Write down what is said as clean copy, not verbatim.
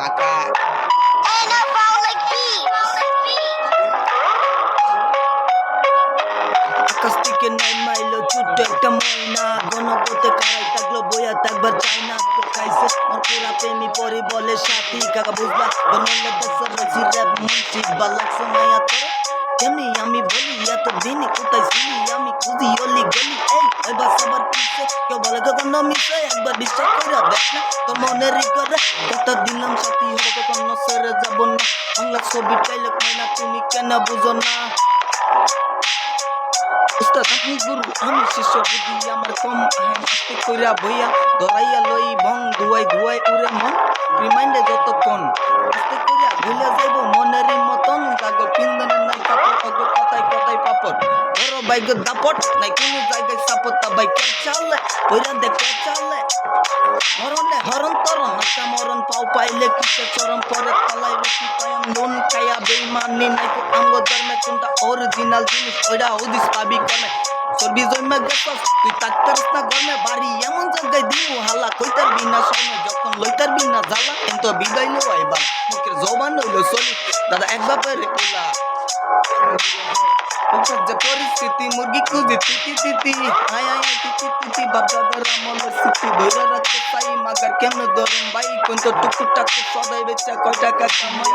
কাকা আকাশ থেকে নাই মাইলো ছোট্ট একটা ময়না গণপথে কারাই থাকলো বইয়া থাকবার চাই না তো খাইছে মোর পুরা প্রেমী পরি বলে সাথী কাকা বুঝলা বনলে দেখছো রয়েছি র্যাপ মুন্সি বা লাগছে মায়া তোর কেমনি আমি বলি এত দিনই কোথায় ছিলি আমি খুঁজি অলি গলি এই এবার সবার পিছে কেউ বলে কখনো মিশে একবার বিশ্বাস করে দেখ না তোর মনের করে কথা দিলাম সাথী হবে কখনো সেরে যাব না বাংলা ছবি চাইলে না তুমি কেন বুঝো না উস্তাদ আপনি গুরু আমি শিষ্য বুদ্ধি আমার কম আস্তে কইরা বইয়া ধরাইয়া লই ভং ধুয়াই ধুয়াই উড়ে মন রিমাইন্ডে যতক্ষণ আস্তে কইরা ভুলে যাইব মনেরই মতন কাগজ পিন্দনের নাই কাপড় অগো কথায় কথায় পাপড় বড় বাইক দাপট নাই কোনো জায়গায় সাপোর্ট তা বাইক চালে কইরা দেখে চালে মরণে হরণ তরণ নাকা মরণ পাও পাইলে কিসে চরম পরে তালাই বেশি কায়াম লোন কায়া বেইমানি নাই তো আঙ্গ ধর্মে কোনটা অরিজিনাল জিনিস ওইটা হদিস পাবি কেন চর্বি জন্মে গেছস তুই তাকতারিস না গরমে বাড়ি এমন জায়গায় দিমু হালা কইতার বিনা শর্মে যখন লইতার বিনা জ্বালা কিন্তু বিদায় লো এবার মুখের জবান হইলো চলি দাদা এক ব্যাপারে কইলা যে পরিস্থিতি মুরগি খুঁজি তিতি তিতি আয় আয় তিতি তিতি বাবা রামলের স্মৃতি ধরে রাখতে চাই মাগার কেমনে ধরুন ভাই কিন্তু টুকুটাকে সদাই বেচা কয় টাকা কামাই